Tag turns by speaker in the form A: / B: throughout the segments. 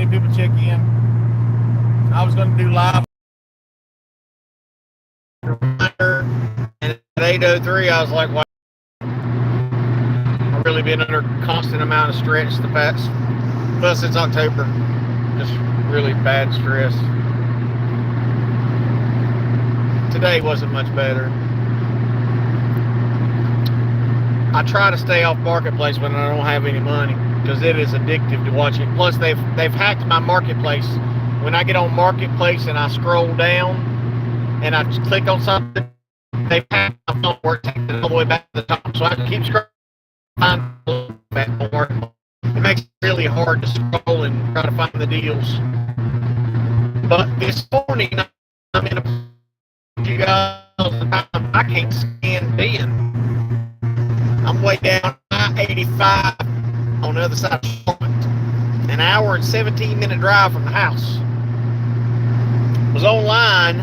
A: 20 people check in. I was going to do live. And at 8:03, I was like, wow, I've really been under constant amount of stress the past, plus since October. Just really bad stress. Today wasn't much better. I try to stay off Marketplace when I don't have any money because it is addictive to watch it. Plus, they've hacked my Marketplace. When I get on Marketplace and I scroll down and I click on something, they've hacked my phone where it takes it all the way back to the top. So I can keep scrolling. It makes it really hard to scroll and try to find the deals. But this morning, I'm in a I can't stand being. I'm way down I-85 on the other side of Charlotte. An hour and 17-minute drive from the house. Was online,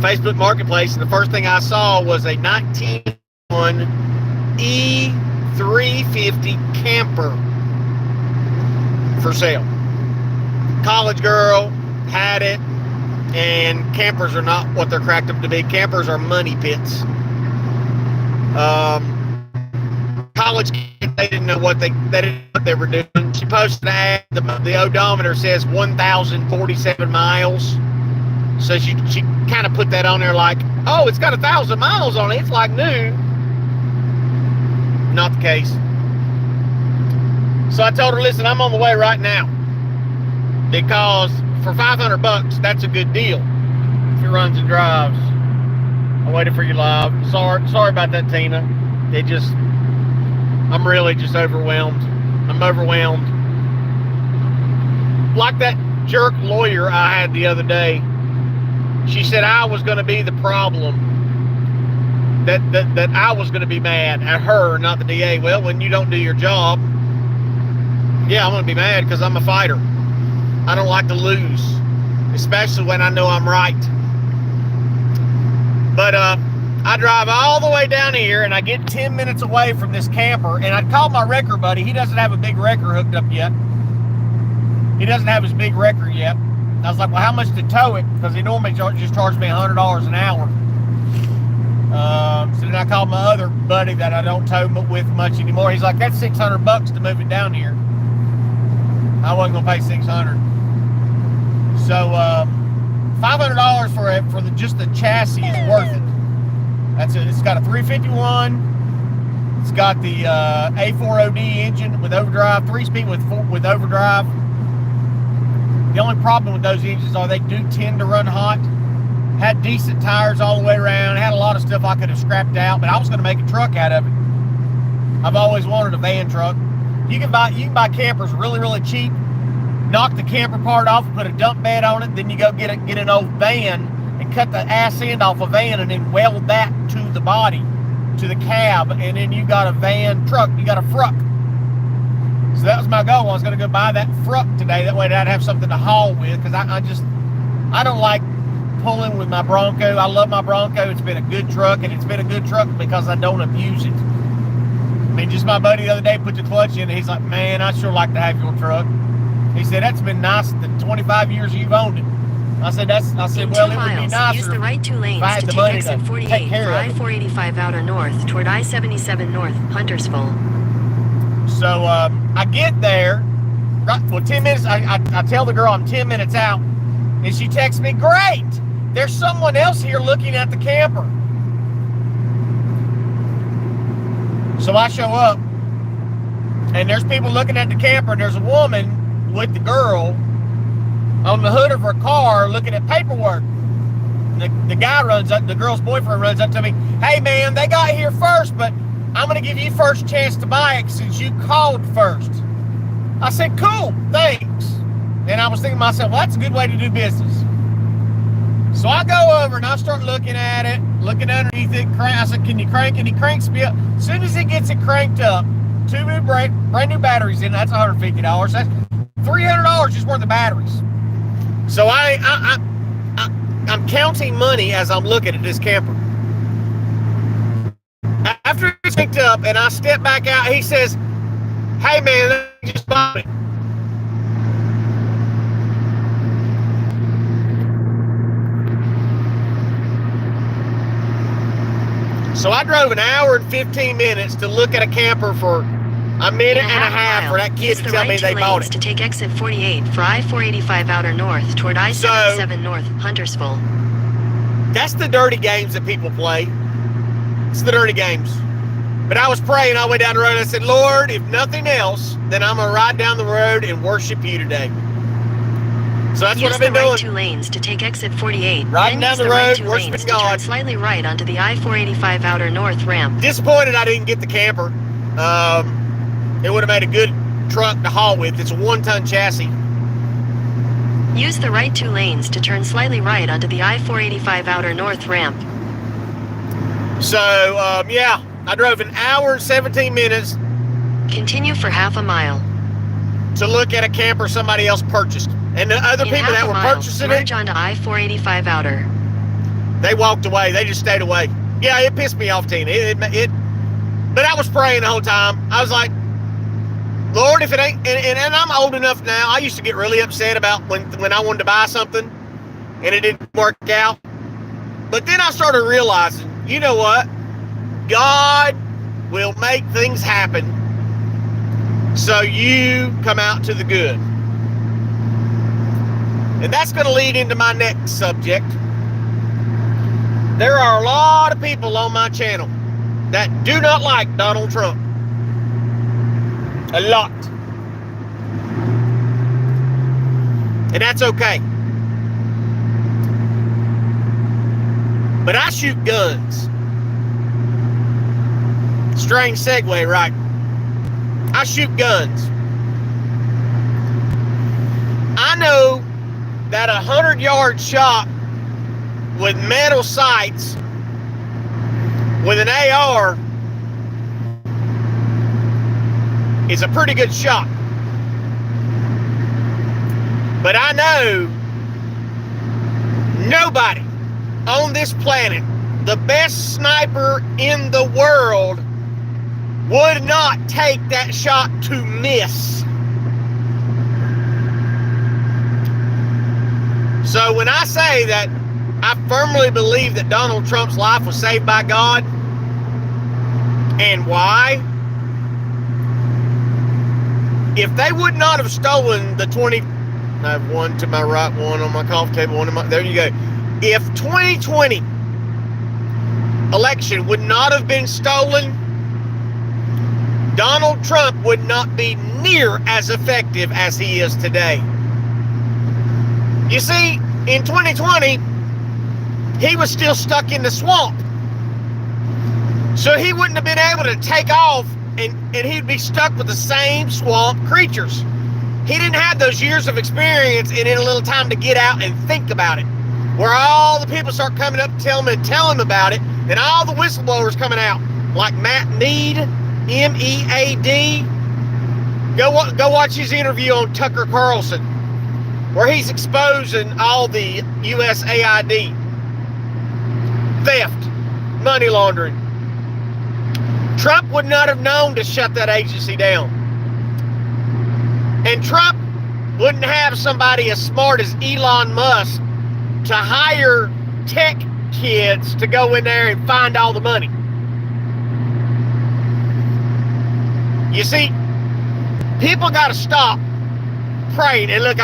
A: Facebook Marketplace, and the first thing I saw was a 1991 E350 camper for sale. College girl had it, and campers are not what they're cracked up to be. Campers are money pits. College kids, they didn't know what they were doing. She posted an ad. The odometer says 1,047 miles. So she kind of put that on there like, oh, it's got 1,000 miles on it. It's like new. Not the case. So I told her, listen, I'm on the way right now. Because for $500, that's a good deal. If it runs and drives. I waited for you live. Sorry about that, Tina. I'm really just overwhelmed. I'm overwhelmed. Like that jerk lawyer I had the other day. She said I was going to be the problem. That I was going to be mad at her, not the DA. Well, when you don't do your job, yeah, I'm going to be mad because I'm a fighter. I don't like to lose, especially when I know I'm right. But I drive all the way down here, and I get 10 minutes away from this camper, and I called my wrecker buddy. He doesn't have a big wrecker hooked up yet. He doesn't have his big wrecker yet. I was like, well, how much to tow it? Because he normally just charges me $100 an hour. So then I called my other buddy that I don't tow with much anymore. He's like, that's $600 to move it down here. I wasn't gonna pay $600. So $500 for just the chassis is worth it. It's got a 351. It's got the A4OD engine with overdrive, 3-speed with overdrive. The only problem with those engines are they do tend to run hot. Had decent tires all the way around. Had a lot of stuff I could have scrapped out, but I was going to make a truck out of it. I've always wanted a van truck. You can buy campers really, really cheap. Knock the camper part off and put a dump bed on it. Then you go get an old van and cut the ass end off a van and then weld that to the body, to the cab, and then you got a van truck. You got a fruck. So that was my goal. I was going to go buy that fruck today. That way I'd have something to haul with, because I don't like pulling with my Bronco. I love my Bronco. It's been a good truck, and it's been a good truck because I don't abuse it. I mean, just my buddy the other day put the clutch in, and he's like, man, I sure like to have your truck. He said, that's been nice the 25 years you've owned it. I said, well, it would be nicer
B: use the right 2 lanes
A: if I had
B: to
A: the
B: take
A: money
B: exit
A: to
B: 48
A: take care
B: for
A: of it.
B: I-485 outer north toward I-77 north, Huntersville.
A: So I get there, right, well, 10 minutes, I tell the girl I'm 10 minutes out, and she texts me, great, there's someone else here looking at the camper. So I show up, and there's people looking at the camper, and there's a woman with the girl on the hood of her car looking at paperwork. The guy runs up, the girl's boyfriend runs up to me, hey man, they got here first, but I'm going to give you first chance to buy it since you called first. I said, cool, thanks. And I was thinking to myself, well, that's a good way to do business. So I go over and I start looking at it, looking underneath it. I said, can you crank? And he cranks me up. As soon as he gets it cranked up, 2 new brand new batteries in, that's $150. That's $300 just worth of batteries. So I'm counting money as I'm looking at this camper. After it's picked up and I step back out, he says, hey man, let me just buy it. So I drove an hour and 15 minutes to look at a camper for a minute and a half for that kid to tell me they bought it.
B: To take exit 48 for I-485 outer north toward I-77 north, Huntersville.
A: That's the dirty games that people play. It's the dirty games. But I was praying all the way down the road. I said, Lord, if nothing else, then I'm going to ride down the road and worship you today. So that's what I've been doing.
B: Use the right 2 lanes to take exit 48.
A: Riding down the road, worshiping God.
B: Turn slightly right onto the I-485 outer north ramp.
A: Disappointed I didn't get the camper. It would have made a good truck to haul with. It's a 1-ton chassis.
B: Use the right 2 lanes to turn slightly right onto the I-485 outer north ramp.
A: So, yeah, I drove an hour and 17 minutes.
B: Continue for half a mile.
A: To look at a camper somebody else purchased. And the other people that were purchasing
B: merge onto I-485 outer.
A: They walked away. They just stayed away. Yeah, it pissed me off, Tina. But I was praying the whole time. I was like, Lord, if it ain't, and I'm old enough now, I used to get really upset about when I wanted to buy something and it didn't work out. But then I started realizing, you know what? God will make things happen so you come out to the good. And that's going to lead into my next subject. There are a lot of people on my channel that do not like Donald Trump. A lot. And that's okay. But I shoot guns. Strange segue, right? I shoot guns. I know that 100-yard shot with metal sights with an AR is a pretty good shot. But I know nobody on this planet, the best sniper in the world, would not take that shot to miss. So when I say that I firmly believe that Donald Trump's life was saved by God, and why? If they would not have stolen the 20, I have one to my right, one on my coffee table, one on my, there you go. If 2020 election would not have been stolen, Donald Trump would not be near as effective as he is today. You see, in 2020, he was still stuck in the swamp. So he wouldn't have been able to take off, and he'd be stuck with the same swamp creatures. He didn't have those years of experience and in a little time to get out and think about it. Where all the people start coming up to tell him about it, and all the whistleblowers coming out, like Matt Mead, M-E-A-D. Go watch his interview on Tucker Carlson, where he's exposing all the USAID theft, money laundering. Trump would not have known to shut that agency down. And Trump wouldn't have somebody as smart as Elon Musk to hire tech kids to go in there and find all the money. You see, people got to stop praying. And look,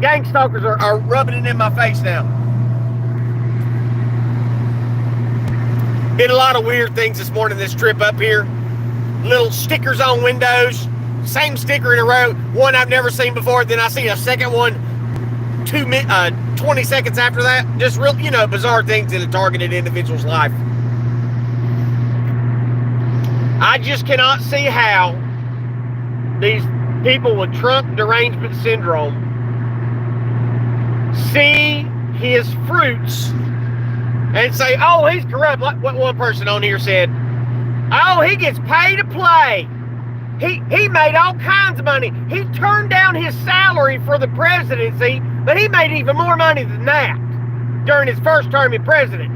A: gang stalkers are rubbing it in my face now. Been a lot of weird things this morning, this trip up here. Little stickers on windows. Same sticker in a row. One I've never seen before. Then I see a second one 20 seconds after that. Just real, bizarre things in a targeted individual's life. I just cannot see how these people with Trump derangement syndrome see his fruits and say, oh, he's corrupt. Like what one person on here said, oh, he gets paid to play. He made all kinds of money. He turned down his salary for the presidency, but he made even more money than that during his first term as president.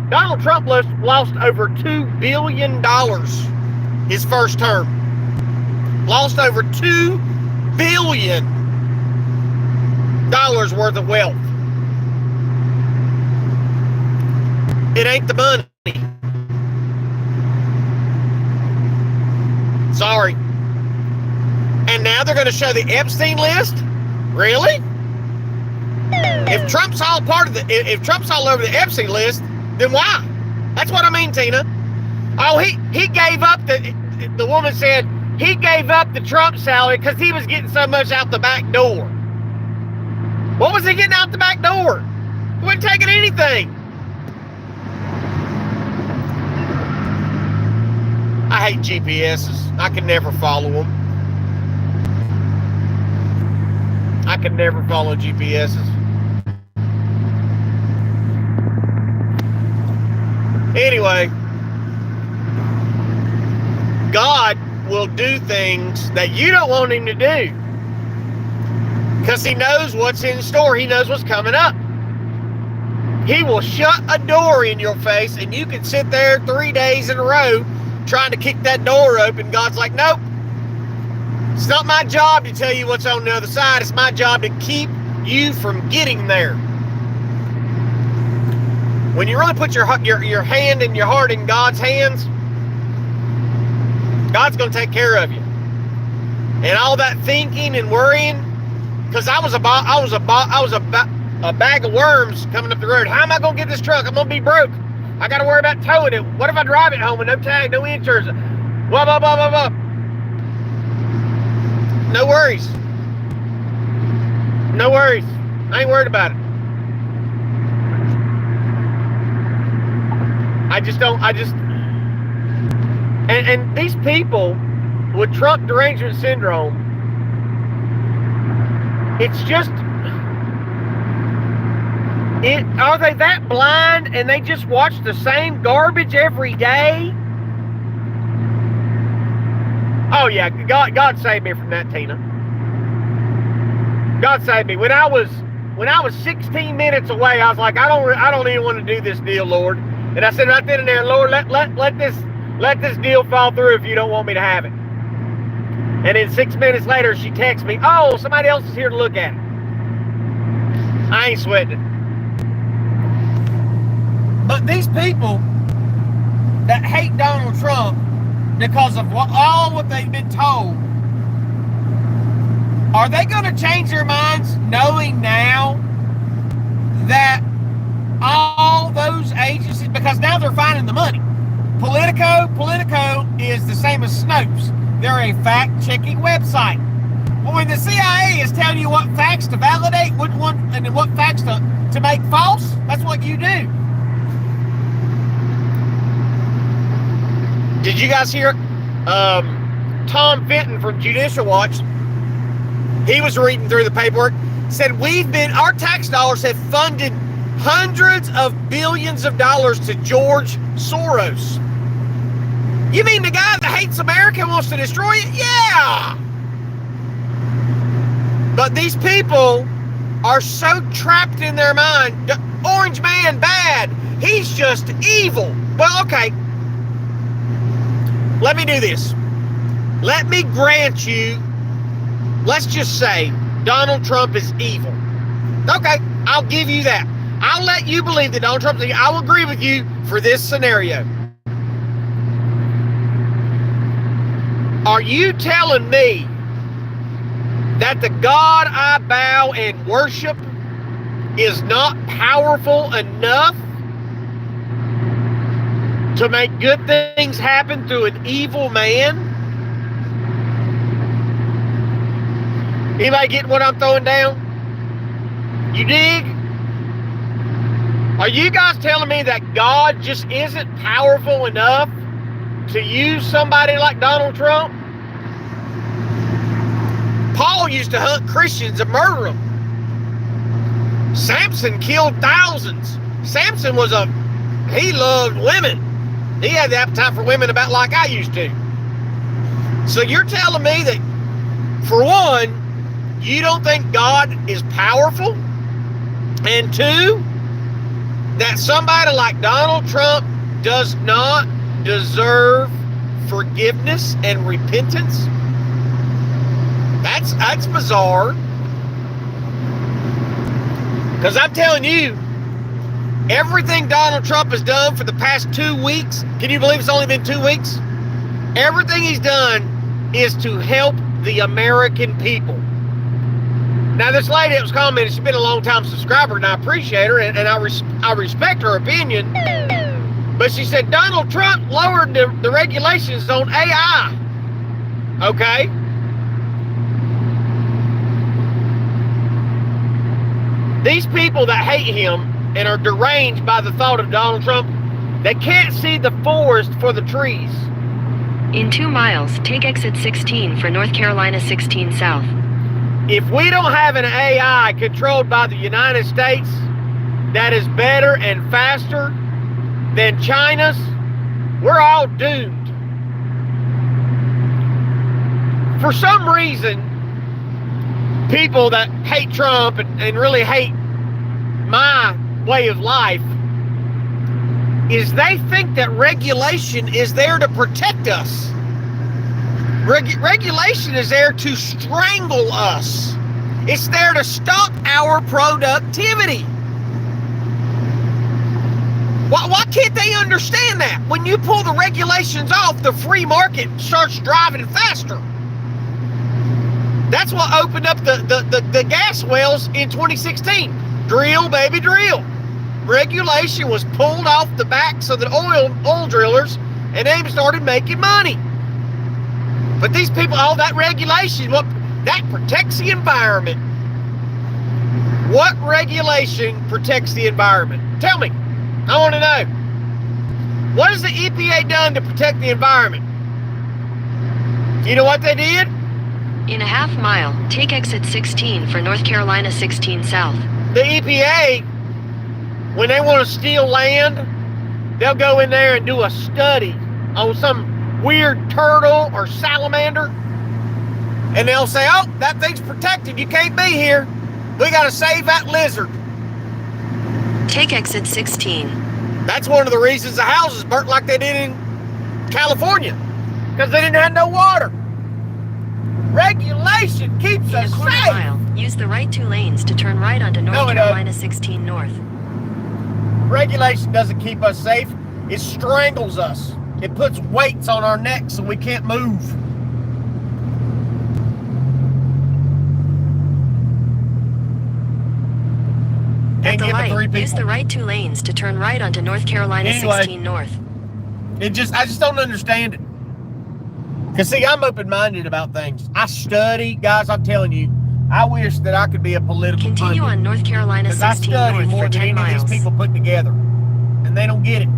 A: Donald Trump lost over $2 billion his first term. Lost over $2 billion worth of wealth. It ain't the money. Sorry. And now they're going to show the Epstein list? Really? If Trump's all if Trump's all over the Epstein list, then why? That's what I mean, Tina. Oh, he gave up the woman said he gave up the Trump salary because he was getting so much out the back door. What was he getting out the back door? He wasn't taking anything. I hate GPSs. I can never follow them. I can never follow GPSs. Anyway, God will do things that you don't want him to do because he knows what's in store. He knows what's coming up. He will shut a door in your face and you can sit there 3 days in a row trying to kick that door open. God's like, nope. It's not my job to tell you what's on the other side. It's my job to keep you from getting there. When you really put your hand and your heart in God's hands, God's going to take care of you. And all that thinking and worrying, because I was a bag of worms coming up the road. How am I going to get this truck? I'm going to be broke. I got to worry about towing it. What if I drive it home with no tag, no insurance? Blah, blah, blah, blah, blah. No worries. No worries. I ain't worried about it. And these people with Trump derangement syndrome, it's just, are they that blind and they just watch the same garbage every day? Oh yeah, God saved me from that, Tina. God saved me. When I was 16 minutes away, I was like, I don't even want to do this deal, Lord. And I said right then and there, Lord, let this deal fall through if you don't want me to have it. And then 6 minutes later, she texts me, oh, somebody else is here to look at it. I ain't sweating it. But these people that hate Donald Trump because of all what they've been told, are they going to change their minds knowing now that all those agencies, because now they're finding the money. Politico is the same as Snopes. They're a fact-checking website. Well, when the CIA is telling you what facts to validate, which one, and then what facts to make false, that's what you do. Did you guys hear Tom Fenton from Judicial Watch? He was reading through the paperwork, said our tax dollars have funded hundreds of billions of dollars to George Soros. You mean the guy that hates America and wants to destroy it? Yeah! But these people are so trapped in their mind. The Orange Man bad. He's just evil. Well, okay. Let me do this. Let me grant you, let's just say Donald Trump is evil. Okay, I'll give you that. I'll let you believe that Donald Trump is evil. I will agree with you for this scenario. Are you telling me that the God I bow and worship is not powerful enough to make good things happen through an evil man? Anybody getting what I'm throwing down? You dig? Are you guys telling me that God just isn't powerful enough to use somebody like Donald Trump? Paul used to hunt Christians and murder them. Samson killed thousands. Samson he loved women. He had the appetite for women about like I used to. So you're telling me that, for one, you don't think God is powerful? And two, that somebody like Donald Trump does not deserve forgiveness and repentance? That's bizarre. Because I'm telling you, everything Donald Trump has done for the past 2 weeks, can you believe it's only been 2 weeks? Everything he's done is to help the American people. Now, this lady that was commenting, she's been a long-time subscriber, and I appreciate her, and I respect her opinion. But she said Donald Trump lowered the regulations on AI. Okay. These people that hate him and are deranged by the thought of Donald Trump, they can't see the forest for the trees.
B: In 2 miles, take exit 16 for North Carolina 16 South.
A: If we don't have an AI controlled by the United States that is better and faster than China's, we're all doomed. For some reason, people that hate Trump and really hate my way of life is they think that regulation is there to protect us. Regulation is there to strangle us. It's there to stop our productivity. Why can't they understand that? When you pull the regulations off, the free market starts driving faster. That's what opened up the gas wells in 2016. Drill, baby, drill. Regulation was pulled off the backs of the oil drillers, and they started making money. But these people, all that regulation, that protects the environment. What regulation protects the environment? Tell me. I want to know. What has the EPA done to protect the environment? You know what they did?
B: In a half mile, take exit 16 for North Carolina 16 South.
A: The EPA, when they want to steal land, they'll go in there and do a study on some weird turtle or salamander, and they'll say, oh, that thing's protected, you can't be here, we got to save that lizard.
B: Take exit 16.
A: That's one of the reasons the houses burnt like they did in California, because they didn't have no water. Regulation keeps us
B: In a quarter
A: safe.
B: mile, use the right 2 lanes to turn right onto North Carolina 16 North.
A: Regulation doesn't keep us safe. It strangles us. It puts weights on our necks so we can't move.
B: At
A: Can't
B: the
A: get the 3
B: light,
A: people.
B: use the right 2 lanes to turn right onto North Carolina
A: Anyway.
B: 16 North.
A: I just don't understand it. Because, see, I'm open-minded about things. I study. Guys, I'm telling you, I wish that I could be a political
B: Continue
A: pundit.
B: on North Carolina
A: Because I
B: 16
A: study
B: North
A: more
B: for
A: than
B: 10
A: any of
B: miles.
A: these people put together. And they don't get it.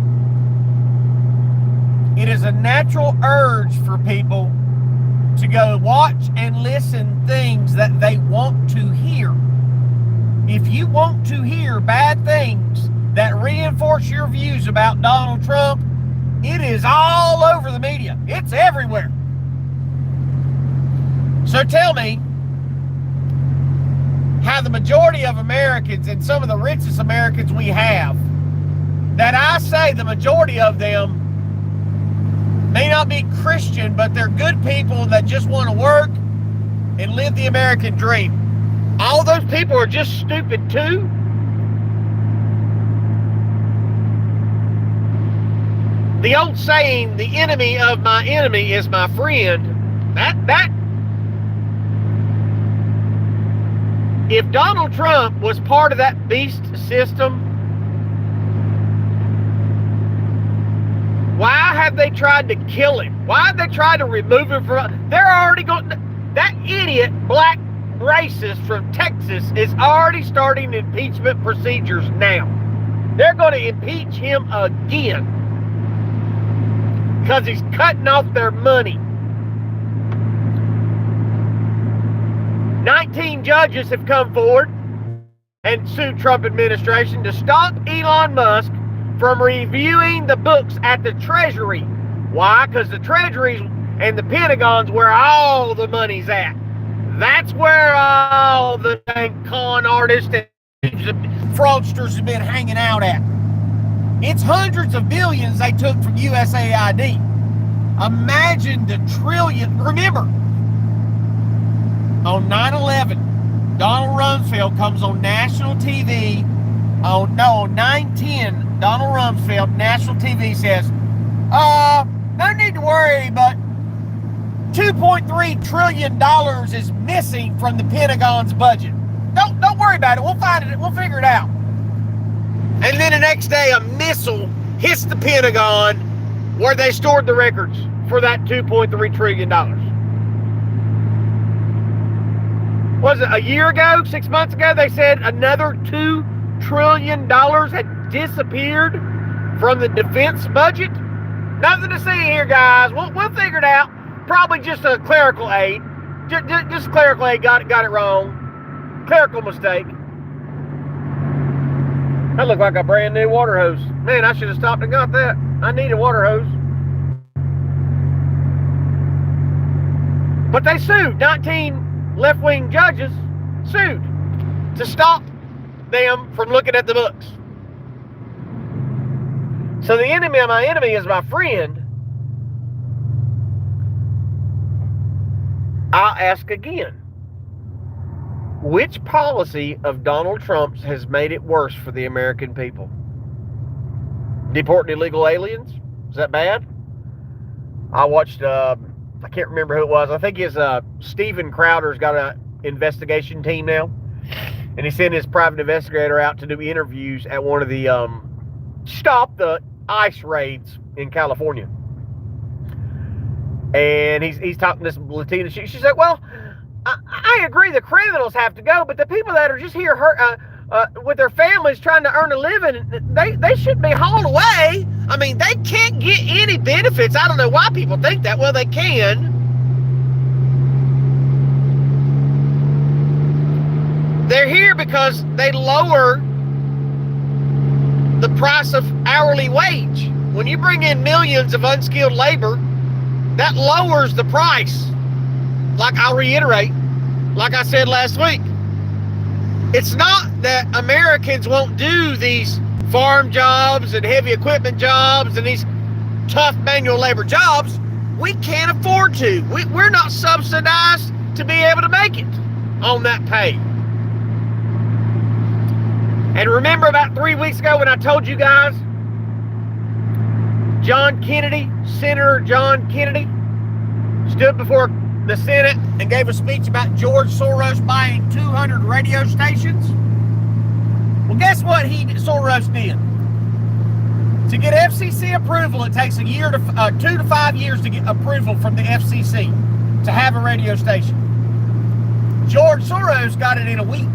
A: It is a natural urge for people to go watch and listen things that they want to hear. If you want to hear bad things that reinforce your views about Donald Trump, it is all over the media. It's everywhere. So tell me how the majority of Americans, and some of the richest Americans we have, that I say the majority of them may not be Christian, but they're good people that just want to work and live the American dream. All those people are just stupid too. The old saying, the enemy of my enemy is my friend, that if Donald Trump was part of that beast system, why have they tried to kill him? Why have they tried to remove him from? They're already going. That idiot black racist from Texas is already starting impeachment procedures now. They're going to impeach him again because he's cutting off their money. 19 judges have come forward and sued Trump administration to stop Elon Musk from reviewing the books at the Treasury. Why? Because the Treasuries and the Pentagon's where all the money's at. That's where all the dang con artists and fraudsters have been hanging out at. It's hundreds of billions they took from USAID. Imagine the trillion. Remember, on 9/11, Donald Rumsfeld comes on national TV. On 9/10, Donald Rumsfeld, national TV, says, no need to worry, but $2.3 trillion is missing from the Pentagon's budget. Don't worry about it. We'll find it. We'll figure it out. And then the next day, a missile hits the Pentagon where they stored the records for that $2.3 trillion. Was it a year ago, 6 months ago, they said another $2 trillion had disappeared from the defense budget? Nothing to see here, guys. We'll figure it out. Probably just a clerical aid. Just clerical aid got it wrong. Clerical mistake. That looked like a brand new water hose. Man, I should have stopped and got that. I need a water hose. But they sued. 19 left-wing judges sued to stop them from looking at the books. So the enemy of my enemy is my friend. I'll ask again. Which policy of Donald Trump's has made it worse for the American people? Deporting illegal aliens? Is that bad? I watched, I can't remember who it was. I think it's Steven Crowder's got an investigation team now. And he sent his private investigator out to do interviews at one of the stop the ICE raids in California. And he's talking to this Latina. She's like, well, I agree the criminals have to go, but the people that are just here with their families trying to earn a living, they should be hauled away. I mean, they can't get any benefits. I don't know why people think that. Well, they can. They're here because they lower the price of hourly wage. When you bring in millions of unskilled labor, that lowers the price. Like I'll reiterate, like I said last week, it's not that Americans won't do these farm jobs and heavy equipment jobs and these tough manual labor jobs. We can't afford to. We're not subsidized to be able to make it on that pay. And remember about 3 weeks ago when I told you guys, John Kennedy, Senator John Kennedy, stood before the Senate and gave a speech about George Soros buying 200 radio stations. Well, guess what Soros did? To get FCC approval, it takes 2 to 5 years to get approval from the FCC to have a radio station. George Soros got it in a week.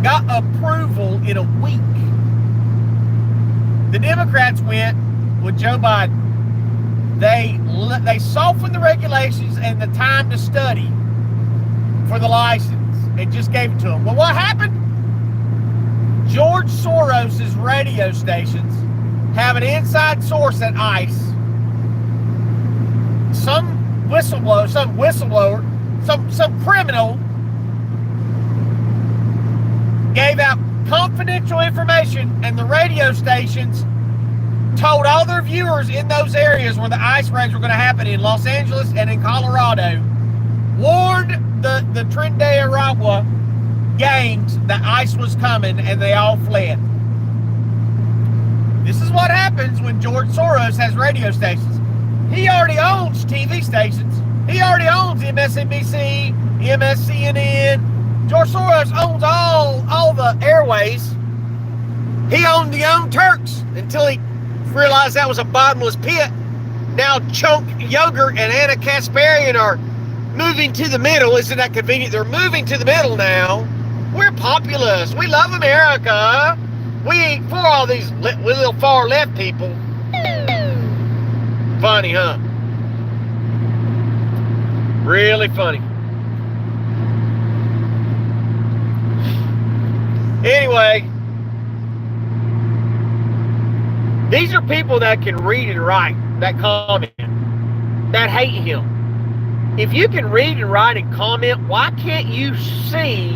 A: Got approval in a week. The Democrats went with Joe Biden. They softened the regulations and the time to study for the license and just gave it to them. Well, what happened? George Soros' radio stations have an inside source at ICE. Some criminal gave out confidential information, and the radio stations told all their viewers in those areas where the ICE raids were going to happen in Los Angeles and in Colorado, warned the Trinidad Aragua gangs that ICE was coming, and they all fled. This is what happens when George Soros has radio stations. He already owns TV stations. He already owns MSNBC, MSCNN. George Soros owns all the airways. He owned the Young Turks until he realized that was a bottomless pit. Now Chunk Yogurt and Anna Kasparian are moving to the middle. Isn't that convenient? They're moving to the middle now. We're populist. We love America. We ain't for all these little far left people. Funny, huh? Really funny. Anyway, these are people that can read and write, that comment, that hate him. If you can read and write and comment, why can't you see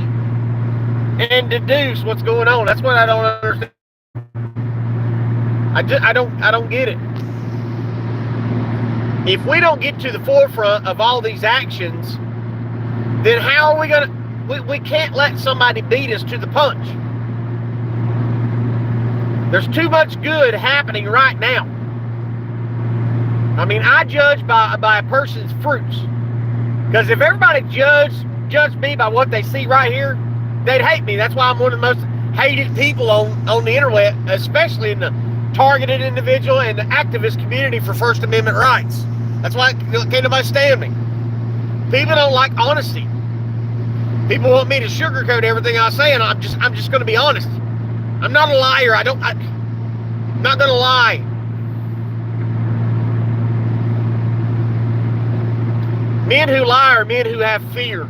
A: and deduce what's going on? That's what I don't understand. I don't get it. If we don't get to the forefront of all these actions, then how are we going to... We can't let somebody beat us to the punch. There's too much good happening right now. I mean, I judge by a person's fruits. Because if everybody judged me by what they see right here, they'd hate me. That's why I'm one of the most hated people on the internet, especially in the targeted individual and the activist community for First Amendment rights. That's why can't nobody stand me. People don't like honesty. People want me to sugarcoat everything I say, and I'm just going to be honest. I'm not a liar. I'm not going to lie. Men who lie are men who have fear.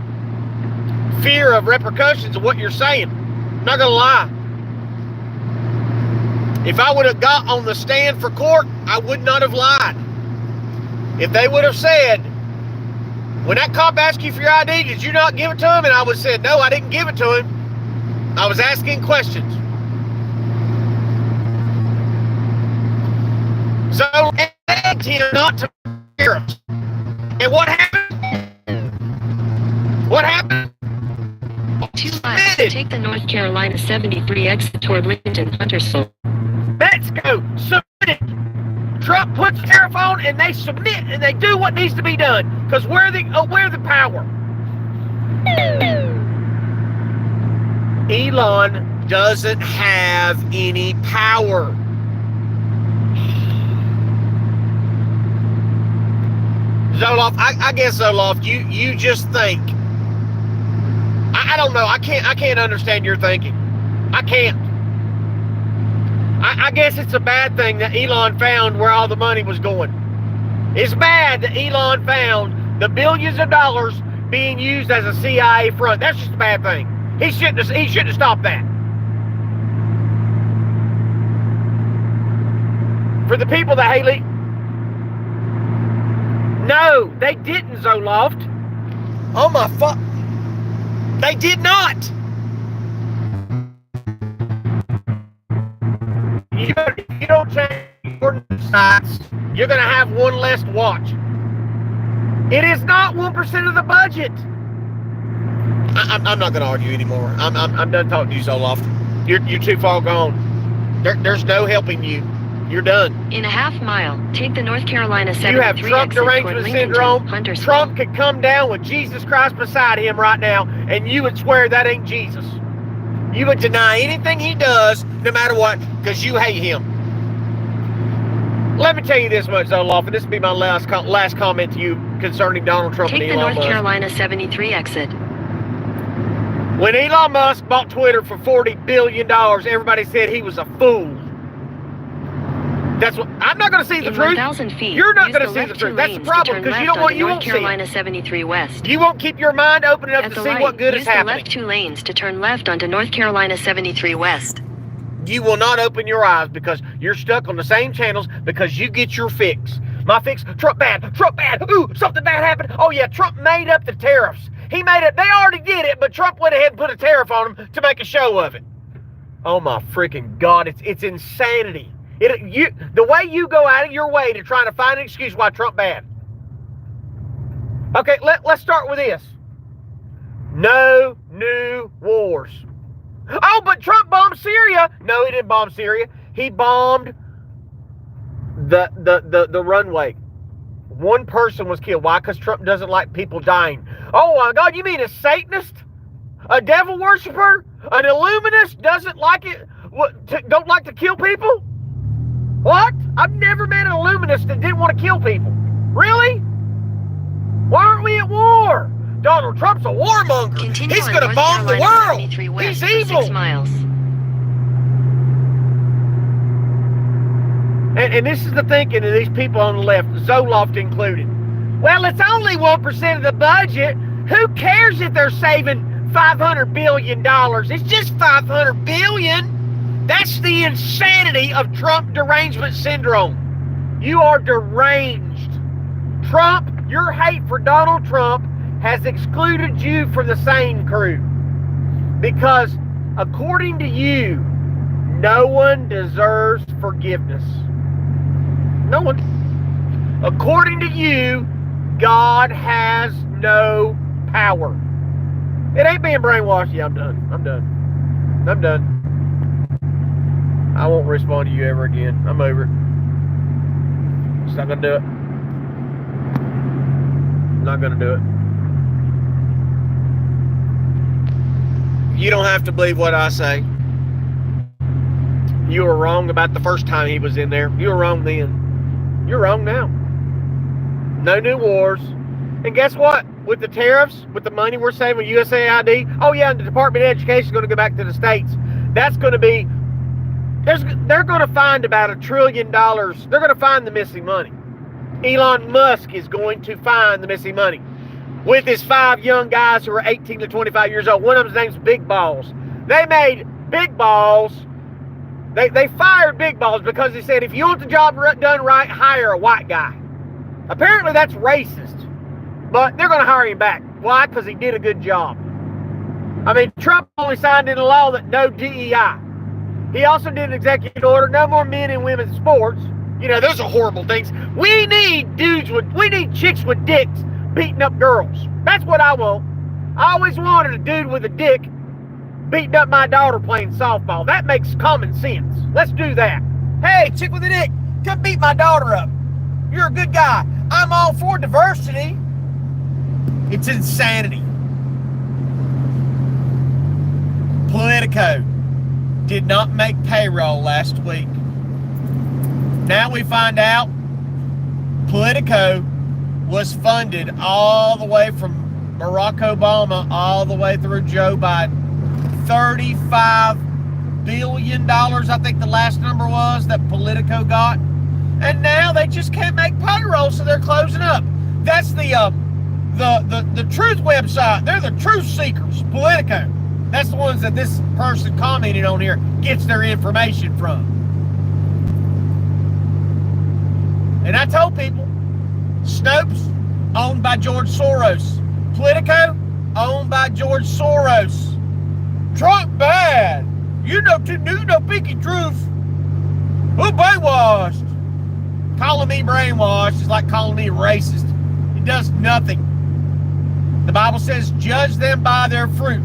A: Fear of repercussions of what you're saying. I'm not going to lie. If I would have got on the stand for court, I would not have lied. If they would have said, when that cop asked you for your ID, did you not give it to him? And I would have said, no, I didn't give it to him. I was asking questions. So, I begged him not to hear us. And what happened? What happened?
B: 2 miles. Take the North Carolina 73 exit toward Lincoln Huntersville.
A: Let's go. Submit it. Trump puts the tariff on and they submit and they do what needs to be done. Because we're the power. Elon doesn't have any power. Zoloft, I guess Zoloft, you just think. I don't know. I can't understand your thinking. I can't. I guess it's a bad thing that Elon found where all the money was going. It's bad that Elon found the billions of dollars being used as a CIA front. That's just a bad thing. He shouldn't have stopped that. For the people that Haley, no, they didn't, Zoloft. Oh my fuck. They did not. If you don't change your sites, you're going to have one less to watch. It is not 1% of the budget. I'm not going to argue anymore. I'm done talking to you, Zoloft. You're too far gone. There's no helping you. You're done.
B: In a half mile, take the North Carolina 73
A: You have Trump
B: exit toward
A: derangement
B: Lincoln
A: syndrome.
B: Huntersville.
A: Trump could come down with Jesus Christ beside him right now, and you would swear that ain't Jesus. You would deny anything he does, no matter what, because you hate him. Let me tell you this much, Zoloft, and this will be my last comment to you concerning Donald Trump and
B: Take
A: Elon
B: the
A: Musk.
B: North Carolina 73 exit.
A: When Elon Musk bought Twitter for $40 billion, everybody said he was a fool. That's what I'm not going to see the
B: In
A: truth.
B: 1,000 feet,
A: You're not
B: use
A: going to see the
B: left
A: truth.
B: two
A: That's the
B: lanes to
A: problem
B: turn
A: because you
B: left
A: don't want
B: onto
A: you
B: North
A: won't see
B: Carolina
A: it.
B: 73 West.
A: You won't keep your mind open enough
B: At
A: to
B: the
A: see
B: light,
A: what good
B: use
A: is
B: the
A: happening.
B: left two lanes to turn left onto North Carolina 73 West.
A: You will not open your eyes because you're stuck on the same channels because you get your fix. My fix, Trump bad, ooh, something bad happened. Oh yeah, Trump made up the tariffs. He made it, they already did it, but Trump went ahead and put a tariff on them to make a show of it. Oh my freaking God, it's insanity. The way you go out of your way to try to find an excuse why Trump bad. Okay, let's start with this. No new wars. Oh, but Trump bombed Syria. No, he didn't bomb Syria. He bombed the runway. One person was killed. Why? Because Trump doesn't like people dying. Oh my God, you mean a Satanist? A devil worshiper? An Illuminist doesn't like it? Don't like to kill people? What? I've never met an Illuminist that didn't want to kill people. Really? Why aren't we at war? Donald Trump's a warmonger.
B: Continue
A: He's
B: on
A: going to
B: North
A: bomb the
B: Carolina
A: world.
B: 73 West
A: He's
B: for
A: evil.
B: 6 miles.
A: And this is the thinking of these people on the left, Zoloft included. Well, it's only 1% of the budget. Who cares if they're saving $500 billion? It's just $500 billion. That's the insanity of Trump derangement syndrome. You are deranged. Trump, your hate for Donald Trump has excluded you from the sane crew. Because according to you, no one deserves forgiveness. No one. According to you, God has no power. It ain't being brainwashed. Yeah, I'm done. I won't respond to you ever again. I'm over it. Just not gonna do it. not going to do it. You don't have to believe what I say. You were wrong about the first time he was in there. You were wrong then. You're wrong now. No new wars. And guess what? With the tariffs, with the money we're saving with USAID, oh yeah, and the Department of Education is going to go back to the states. That's going to be, they're going to find about $1 trillion. They're going to find the missing money. Elon Musk is going to find the missing money with his 5 young guys who are 18 to 25 years old. One of them's name's Big Balls. They made Big Balls. They fired Big Balls because they said, if you want the job done right, hire a white guy. Apparently that's racist, but they're going to hire him back. Why? Because he did a good job. I mean, Trump only signed into law that no DEI. He also did an executive order, no more men and women's sports. You know, those are horrible things. We need chicks with dicks beating up girls. That's what I want. I always wanted a dude with a dick beating up my daughter playing softball. That makes common sense. Let's do that. Hey, chick with a dick, come beat my daughter up. You're a good guy. I'm all for diversity. It's insanity. Politico did not make payroll last week. Now we find out Politico was funded all the way from Barack Obama all the way through Joe Biden. $35 billion, I think the last number was, that Politico got. And now they just can't make payroll, so they're closing up. That's the truth website. They're the truth seekers, Politico. That's the ones that this person commented on here gets their information from. And I told people, Snopes, owned by George Soros. Politico, owned by George Soros. Trump bad. You know pinky truth. Who brainwashed? Calling me brainwashed is like calling me racist. It does nothing. The Bible says, judge them by their fruit.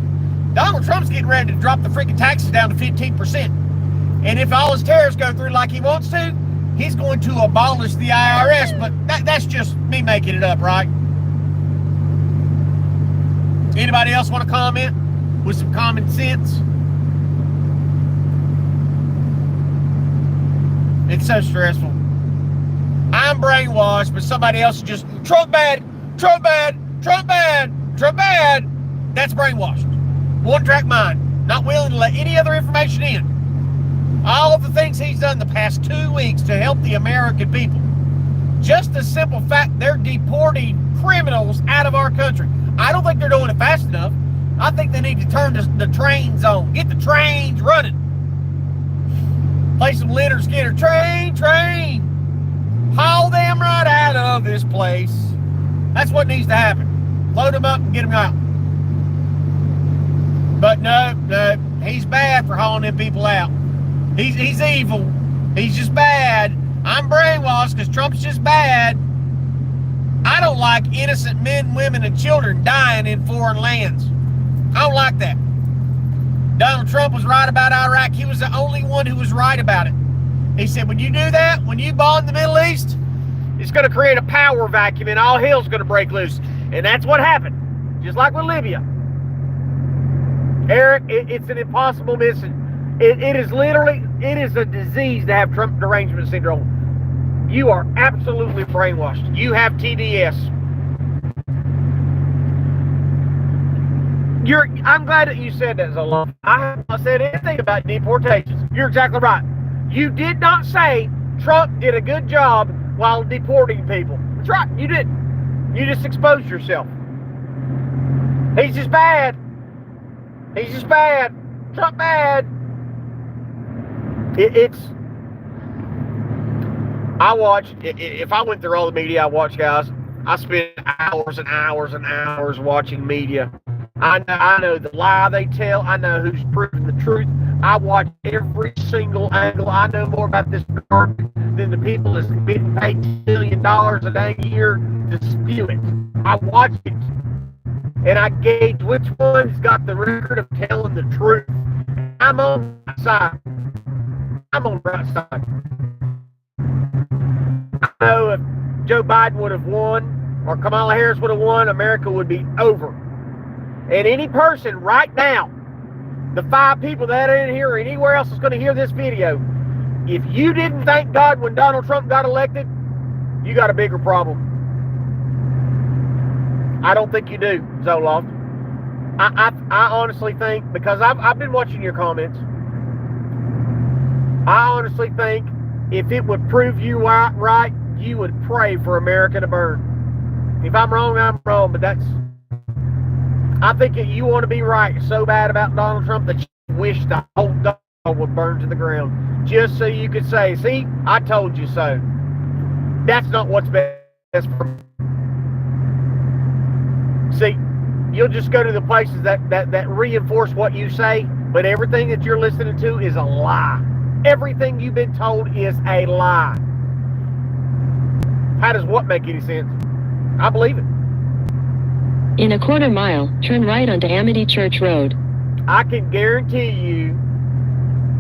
A: Donald Trump's getting ready to drop the freaking taxes down to 15%. And if all his tariffs go through like he wants to, he's going to abolish the IRS. But that's just me making it up, right? Anybody else want to comment with some common sense? It's so stressful. I'm brainwashed, but somebody else is just, Trump bad, Trump bad, Trump bad, Trump bad. That's brainwashed. One-track mind. Not willing to let any other information in. All of the things he's done the past 2 weeks to help the American people. Just the simple fact they're deporting criminals out of our country. I don't think they're doing it fast enough. I think they need to turn the trains on. Get the trains running. Play some Lynyrd Skynyrd. Train. Haul them right out of this place. That's what needs to happen. Load them up and get them out. But no, he's bad for hauling them people out. He's evil. He's just bad. I'm brainwashed because Trump's just bad. I don't like innocent men, women, and children dying in foreign lands. I don't like that. Donald Trump was right about Iraq. He was the only one who was right about it. He said, when you do that, when you bomb the Middle East, it's going to create a power vacuum and all hell's going to break loose. And that's what happened. Just like with Libya. Eric, it's an impossible mission. It is a disease to have Trump derangement syndrome. You are absolutely brainwashed. You have TDS. I'm glad that you said that, Zola. I have not said anything about deportations. You're exactly right. You did not say Trump did a good job while deporting people. That's right, you didn't. You just exposed yourself. He's just bad. He's just bad. Trump bad. If I went through all the media I watch, guys, I spend hours and hours and hours watching media. I know the lie they tell. I know who's proving the truth. I watch every single angle. I know more about this garbage than the people that's getting paid $1 billion a year to spew it. I watch it. And I gauge which one's got the record of telling the truth. I'm on the right side. I'm on the right side. I know if Joe Biden would have won, or Kamala Harris would have won, America would be over. And any person right now, the 5 people that are in here or anywhere else is going to hear this video, if you didn't thank God when Donald Trump got elected, you got a bigger problem. I don't think you do, Zoloft. I honestly think, because I've been watching your comments, I honestly think if it would prove you right, you would pray for America to burn. If I'm wrong, I'm wrong, but I think that you want to be right so bad about Donald Trump that you wish the whole dog would burn to the ground, just so you could say, see, I told you so. That's not what's best for me. See, you'll just go to the places that reinforce what you say, but everything that you're listening to is a lie. Everything you've been told is a lie. How does what make any sense? I believe it.
B: In a quarter mile, turn right onto Amity Church Road.
A: I can guarantee you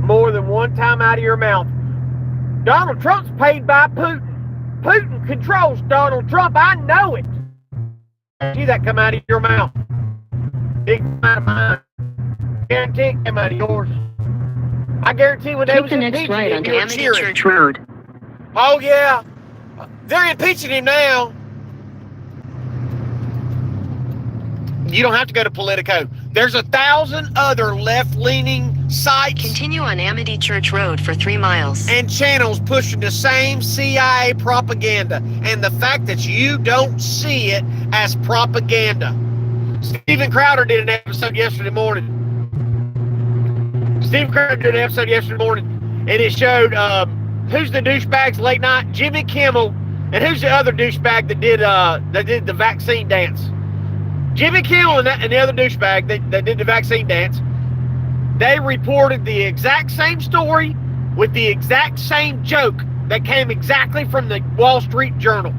A: more than one time out of your mouth, Donald Trump's paid by Putin. Putin controls Donald Trump. I know it. See that come out of your mouth. Big out of mine. Guarantee it come out of yours. I guarantee when they was
B: Take the next right onto Amity
A: cheering.
B: Church Road.
A: Oh yeah, they're impeaching him now. You don't have to go to Politico. There's 1,000 other left-leaning sites.
B: Continue on Amity Church Road for 3 miles.
A: And channels pushing the same CIA propaganda. And the fact that you don't see it as propaganda. Steven Crowder did an episode yesterday morning. And it showed who's the douchebags late night? Jimmy Kimmel. And who's the other douchebag that did the vaccine dance? Jimmy Kimmel and the other douchebag that did the vaccine dance, they reported the exact same story with the exact same joke that came exactly from the Wall Street Journal.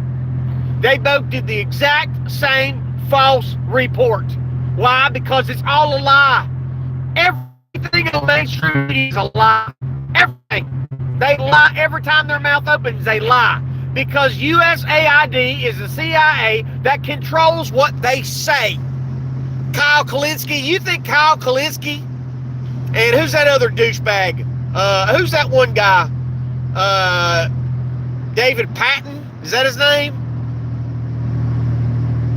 A: They both did the exact same false report. Why? Because it's all a lie. Everything in the mainstream media is a lie. Everything. They lie every time their mouth opens, they lie. Because USAID is the CIA that controls what they say. Kyle Kulinski, you think Kyle Kulinski? And who's that other douchebag? Who's that one guy? David Patton? Is that his name?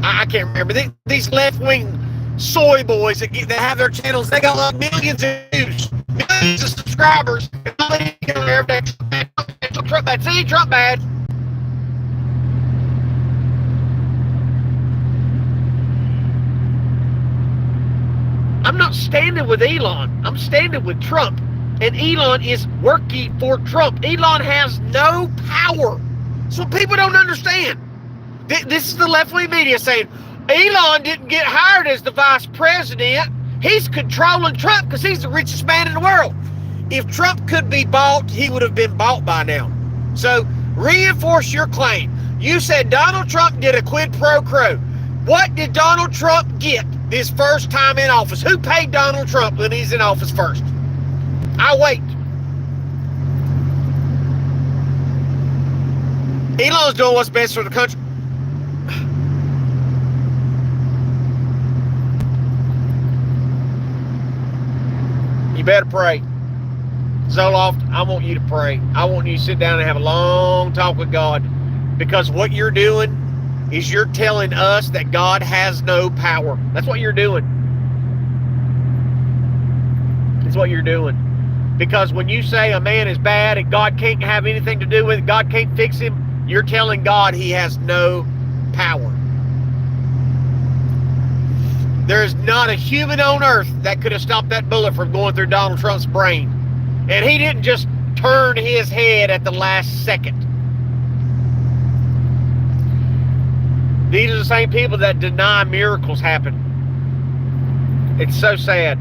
A: I can't remember. These left-wing soy boys that have their channels, they got like millions of views, millions of subscribers. And all they do every day, Trump bad. See, Trump bad. I'm not standing with Elon. I'm standing with Trump. And Elon is working for Trump. Elon has no power. So people don't understand. This is the left-wing media saying, Elon didn't get hired as the vice president. He's controlling Trump because he's the richest man in the world. If Trump could be bought, he would have been bought by now. So reinforce your claim. You said Donald Trump did a quid pro quo. What did Donald Trump get this first time in office? Who paid Donald Trump when he's in office first? I wait. Elon's doing what's best for the country. You better pray. Zoloft, I want you to pray. I want you to sit down and have a long talk with God, because what you're doing is you're telling us that God has no power. That's what you're doing. That's what you're doing. Because when you say a man is bad and God can't have anything to do with it, God can't fix him, you're telling God he has no power. There is not a human on earth that could have stopped that bullet from going through Donald Trump's brain. And he didn't just turn his head at the last second. These are the same people that deny miracles happen. It's so sad.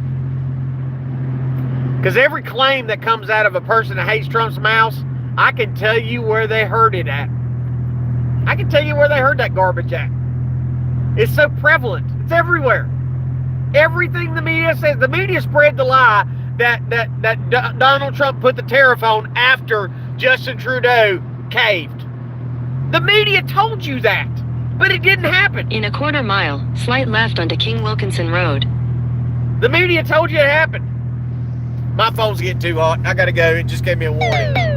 A: Because every claim that comes out of a person that hates Trump's mouth, I can tell you where they heard it at. I can tell you where they heard that garbage at. It's so prevalent. It's everywhere. Everything the media says, the media spread the lie that Donald Trump put the tariff on after Justin Trudeau caved. The media told you that. But it didn't happen.
B: In a quarter mile, slight left onto King Wilkinson Road.
A: The media told you it happened. My phone's getting too hot. I gotta go. It just gave me a warning.